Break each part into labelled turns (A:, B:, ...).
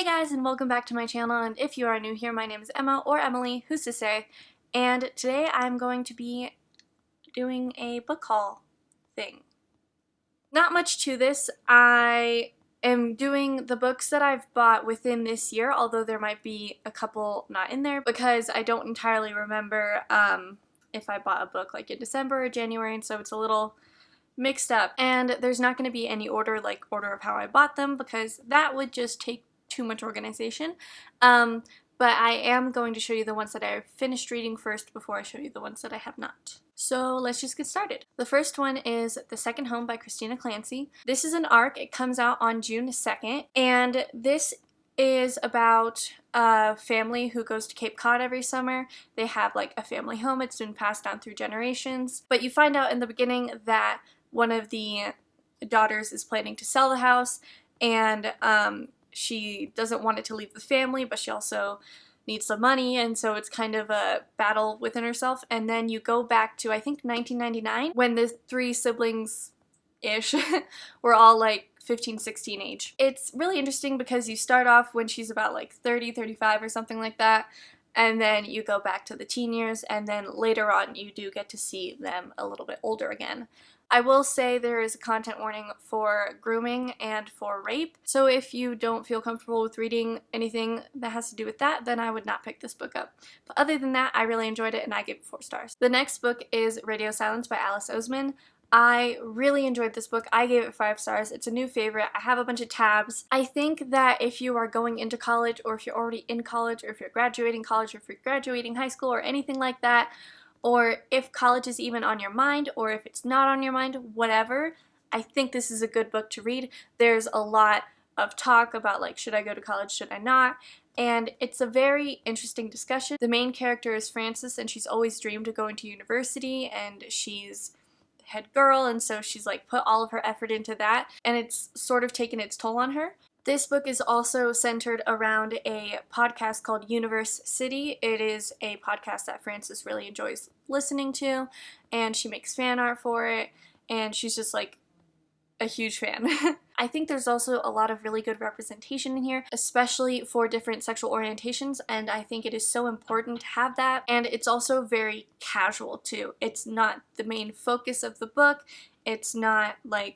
A: Hey guys, and welcome back to my channel, and if you are new here, my name is Emma, or Emily, who's to say, and today I'm going to be doing a book haul thing. Not much to this. I am doing the books that I've bought within this year, although there might be a couple not in there, because I don't entirely remember if I bought a book like in December or January, and so it's a little mixed up. And there's not going to be any order, like order of how I bought them, because that would just take too much organization. But I am going to show you the ones that I've finished reading first before I show you the ones that I have not. So let's just get started. The first one is The Second Home by Christina Clancy. This is an ARC. It comes out on June 2nd, and this is about a family who goes to Cape Cod every summer. They have like a family home. It's been passed down through generations. But you find out in the beginning that one of the daughters is planning to sell the house, and she doesn't want it to leave the family, but she also needs some money, and so it's kind of a battle within herself. And then you go back to, I think, 1999, when the three siblings-ish were all like 15, 16 age. It's really interesting because you start off when she's about like 30, 35 or something like that, and then you go back to the teen years, and then later on you do get to see them a little bit older again. I will say there is a content warning for grooming and for rape, so if you don't feel comfortable with reading anything that has to do with that, then I would not pick this book up. But other than that, I really enjoyed it and I gave it 4 stars. The next book is Radio Silence by Alice Oseman. I really enjoyed this book. I gave it 5 stars. It's a new favorite. I have a bunch of tabs. I think that if you are going into college, or if you're already in college, or if you're graduating college, or if you're graduating high school, or anything like that, or if college is even on your mind, or if it's not on your mind, whatever, I think this is a good book to read. There's a lot of talk about like, should I go to college, should I not? And it's a very interesting discussion. The main character is Frances, and she's always dreamed of going to university, and she's head girl, and so she's like put all of her effort into that, and it's sort of taken its toll on her. This book is also centered around a podcast called Universe City. It is a podcast that Frances really enjoys listening to, and she makes fan art for it, and she's just like a huge fan. I think there's also a lot of really good representation in here, especially for different sexual orientations, and I think it is so important to have that. And it's also very casual too. It's not the main focus of the book. It's not like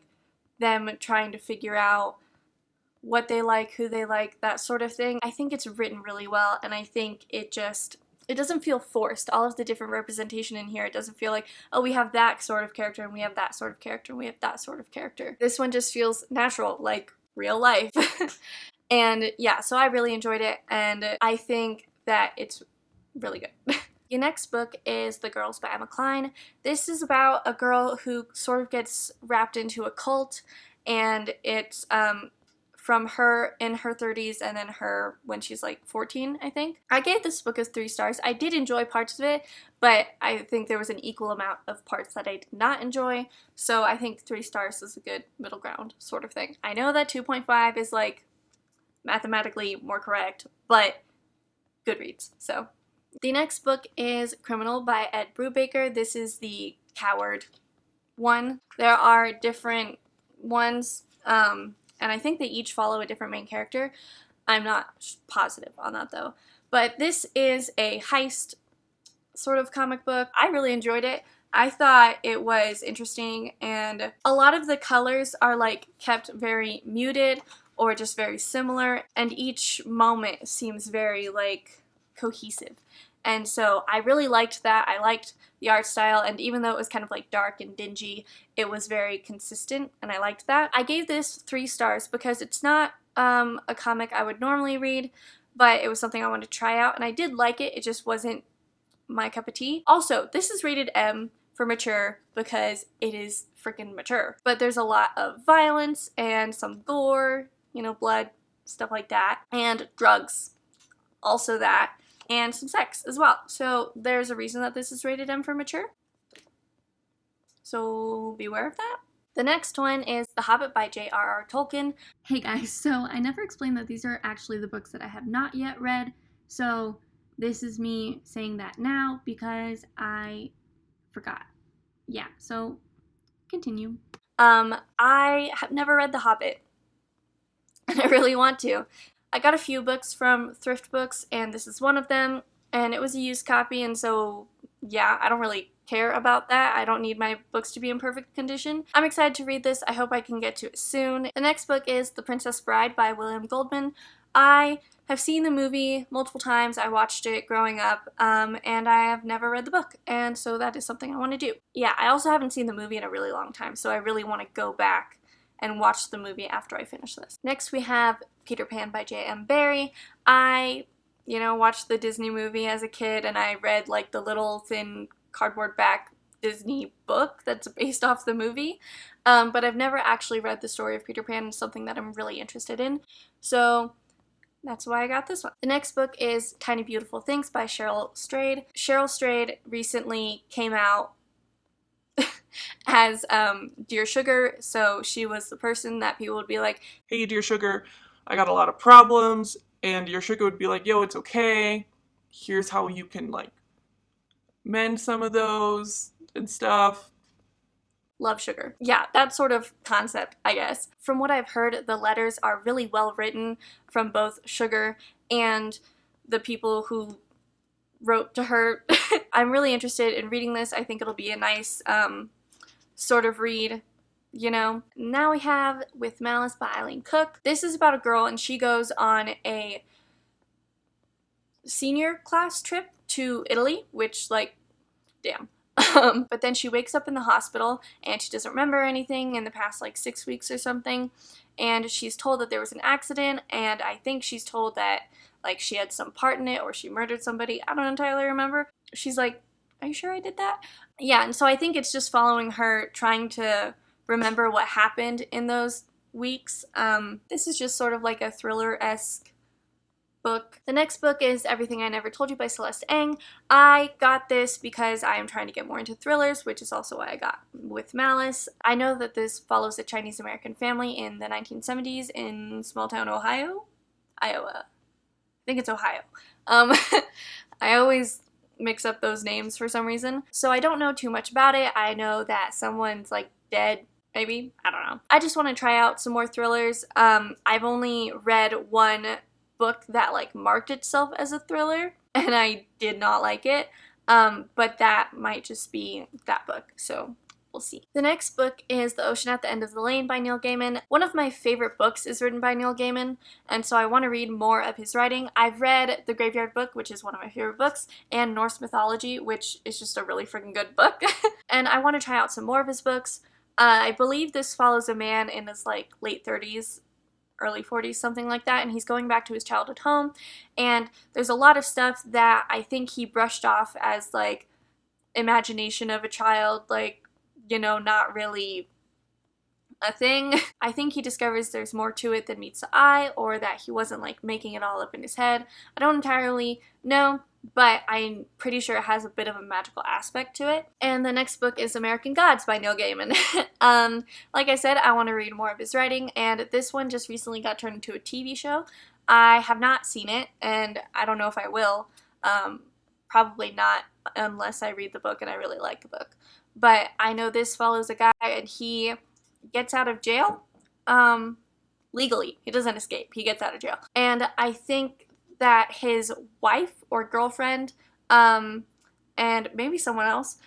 A: them trying to figure out what they like, who they like, that sort of thing. I think it's written really well, and I think it doesn't feel forced. All of the different representation in here, it doesn't feel like, oh, we have that sort of character, and we have that sort of character, and we have that sort of character. This one just feels natural, like real life. And yeah, so I really enjoyed it, and I think that it's really good. The next book is The Girls by Emma Cline. This is about a girl who sort of gets wrapped into a cult, and it's from her in her 30s and then her when she's like 14, I think. I gave this book 3 stars. I did enjoy parts of it, but I think there was an equal amount of parts that I did not enjoy, so I think 3 stars is a good middle ground sort of thing. I know that 2.5 is like mathematically more correct, but good reads. So the next book is Criminal by Ed Brubaker. This is the coward one. There are different ones, and I think they each follow a different main character. I'm not positive on that though. But this is a heist sort of comic book. I really enjoyed it. I thought it was interesting, and a lot of the colors are like kept very muted or just very similar, and each moment seems very like cohesive. And so I really liked that. I liked the art style, and even though it was kind of like dark and dingy, it was very consistent, and I liked that. I gave this 3 stars because it's not a comic I would normally read, but it was something I wanted to try out, and I did like it. It just wasn't my cup of tea. Also, this is rated M for mature because it is freaking mature, but there's a lot of violence and some gore, you know, blood, stuff like that, and drugs, also that, and some sex as well. So there's a reason that this is rated M for mature. So beware of that. The next one is The Hobbit by J.R.R. Tolkien. Hey guys, so I never explained that these are actually the books that I have not yet read. So this is me saying that now because I forgot. Yeah, so continue. I have never read The Hobbit, and I really want to. I got a few books from thrift books, and this is one of them, and it was a used copy, and so yeah, I don't really care about that. I don't need my books to be in perfect condition. I'm excited to read this. I hope I can get to it soon. The next book is The Princess Bride by William Goldman. I have seen the movie multiple times. I watched it growing up, and I have never read the book, and so that is something I want to do. Yeah, I also haven't seen the movie in a really long time, so I really want to go back and watch the movie after I finish this. Next we have Peter Pan by J.M. Barrie. I watched the Disney movie as a kid, and I read like the little thin cardboard back Disney book that's based off the movie, but I've never actually read the story of Peter Pan. It's something that I'm really interested in, so that's why I got this one. The next book is Tiny Beautiful Things by Cheryl Strayed. Cheryl Strayed recently came out as Dear Sugar, so she was the person that people would be like,
B: hey, Dear Sugar, I got a lot of problems, and Dear Sugar would be like, yo, it's okay, here's how you can like mend some of those and stuff.
A: Love Sugar. Yeah, that sort of concept, I guess. From what I've heard, the letters are really well written from both Sugar and the people who wrote to her. I'm really interested in reading this. I think it'll be a nice sort of read, you know. Now we have With Malice by Eileen Cook. This is about a girl, and she goes on a senior class trip to Italy, which, like, damn. But then she wakes up in the hospital, and she doesn't remember anything in the past, like, 6 weeks or something, and she's told that there was an accident, and I think she's told that, like, she had some part in it, or she murdered somebody. I don't entirely remember. She's like, are you sure I did that? Yeah, and so I think it's just following her trying to remember what happened in those weeks. This is just sort of like a thriller-esque book. The next book is Everything I Never Told You by Celeste Ng. I got this because I am trying to get more into thrillers, which is also why I got With Malice. I know that this follows a Chinese-American family in the 1970s in small-town Iowa. I think it's Ohio. I always mix up those names for some reason. So I don't know too much about it. I know that someone's like dead, maybe. I don't know. I just want to try out some more thrillers. I've only read one book that like marked itself as a thriller, and I did not like it. But that might just be that book, so we'll see. The next book is The Ocean at the End of the Lane by Neil Gaiman. One of my favorite books is written by Neil Gaiman, and so I want to read more of his writing. I've read The Graveyard Book, which is one of my favorite books, and Norse Mythology, which is just a really freaking good book. And I want to try out some more of his books. I believe this follows a man in his like late 30s, early 40s, something like that, and he's going back to his childhood home, and there's a lot of stuff that I think he brushed off as like imagination of a child, like, you know, not really a thing. I think he discovers there's more to it than meets the eye, or that he wasn't like making it all up in his head. I don't entirely know, but I'm pretty sure it has a bit of a magical aspect to it. And the next book is American Gods by Neil Gaiman. Like I said, I want to read more of his writing, and this one just recently got turned into a TV show. I have not seen it, and I don't know if I will. Probably not unless I read the book and I really like the book. But I know this follows a guy, and he gets out of jail legally. He doesn't escape. He gets out of jail. And I think that his wife or girlfriend and maybe someone else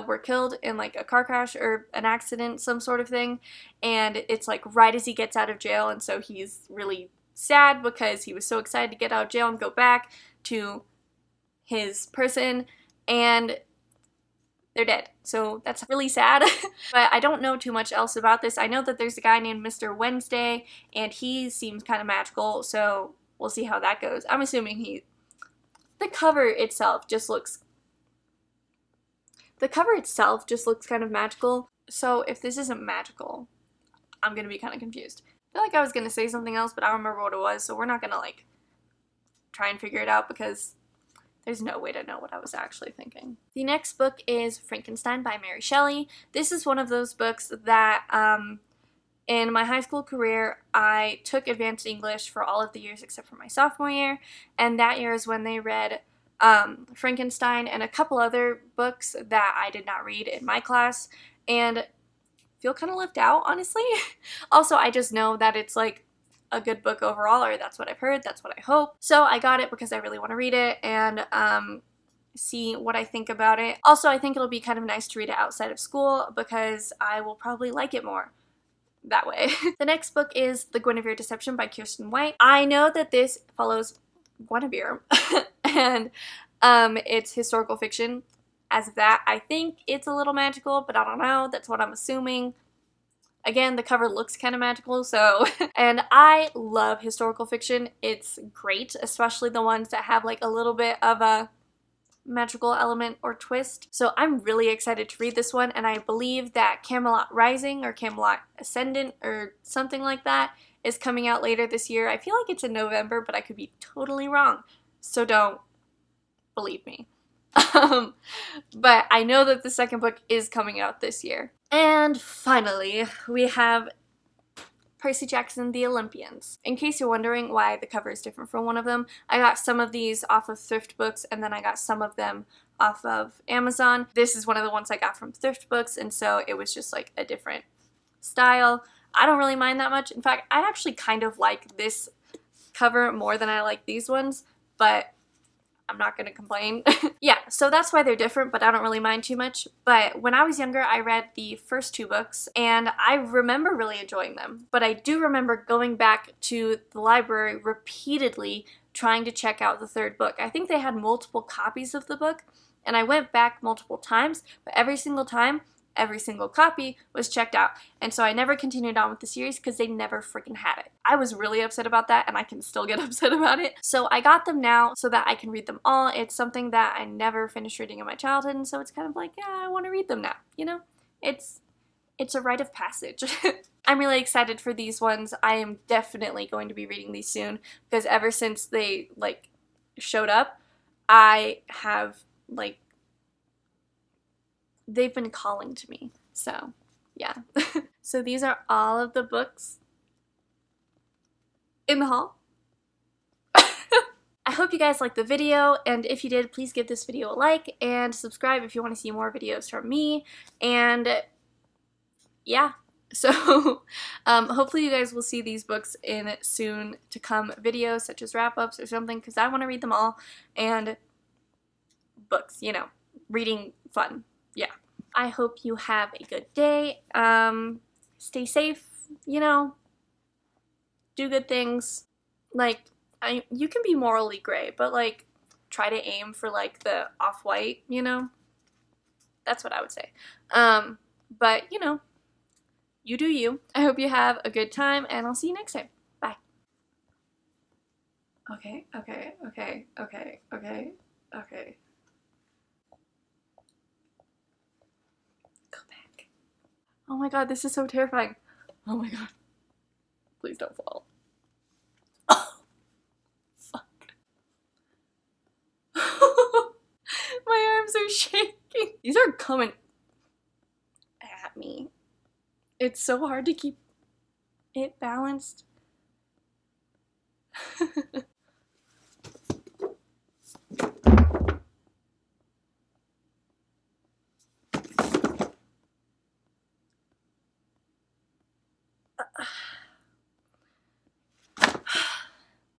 A: were killed in like a car crash or an accident, some sort of thing. And it's like right as he gets out of jail, and so he's really sad because he was so excited to get out of jail and go back to his person, and they're dead. So that's really sad. But I don't know too much else about this. I know that there's a guy named Mr. Wednesday, and he seems kind of magical, so we'll see how that goes. I'm assuming the cover itself just looks kind of magical. So if this isn't magical, I'm gonna be kind of confused. I feel like I was gonna say something else, but I don't remember what it was, so we're not gonna like try and figure it out because there's no way to know what I was actually thinking. The next book is Frankenstein by Mary Shelley. This is one of those books that in my high school career, I took advanced English for all of the years except for my sophomore year, and that year is when they read Frankenstein and a couple other books that I did not read in my class, and feel kind of left out, honestly. Also, I just know that it's like a good book overall, or that's what I've heard, that's what I hope. So I got it because I really want to read it and see what I think about it. Also, I think it'll be kind of nice to read it outside of school because I will probably like it more that way. The next book is The Guinevere Deception by Kirsten White. I know that this follows Guinevere and it's historical fiction. As of that, I think it's a little magical, but I don't know. That's what I'm assuming. Again, the cover looks kind of magical, so. And I love historical fiction. It's great, especially the ones that have like a little bit of a magical element or twist. So I'm really excited to read this one, and I believe that Camelot Rising or Camelot Ascendant or something like that is coming out later this year. I feel like it's in November, but I could be totally wrong, so don't believe me. But I know that the second book is coming out this year. And finally, we have Percy Jackson, The Olympians. In case you're wondering why the cover is different from one of them, I got some of these off of Thrift Books, and then I got some of them off of Amazon. This is one of the ones I got from Thrift Books, and so it was just like a different style. I don't really mind that much. In fact, I actually kind of like this cover more than I like these ones, but I'm not gonna complain. Yeah, so that's why they're different, but I don't really mind too much. But when I was younger, I read the first two books, and I remember really enjoying them. But I do remember going back to the library repeatedly trying to check out the third book. I think they had multiple copies of the book, and I went back multiple times, but every single time, every single copy was checked out. And so I never continued on with the series because they never freaking had it. I was really upset about that, and I can still get upset about it. So I got them now so that I can read them all. It's something that I never finished reading in my childhood, and so it's kind of like, yeah, I want to read them now, you know? It's a rite of passage. I'm really excited for these ones. I am definitely going to be reading these soon because ever since they like showed up, I have like they've been calling to me. So yeah. So these are all of the books in the haul. I hope you guys liked the video, and if you did, please give this video a like and subscribe if you want to see more videos from me. And yeah, so hopefully you guys will see these books in soon to come videos such as wrap-ups or something, because I want to read them all. And books, you know, reading fun. Yeah. I hope you have a good day. Stay safe, you know, do good things. Like, you can be morally gray, but like, try to aim for like the off-white, you know? That's what I would say. But, you know, you do you. I hope you have a good time, and I'll see you next time. Bye. Okay. Oh my god, this is so terrifying. Oh my god. Please don't fall. Oh, fuck. My arms are shaking. These are coming at me. It's so hard to keep it balanced.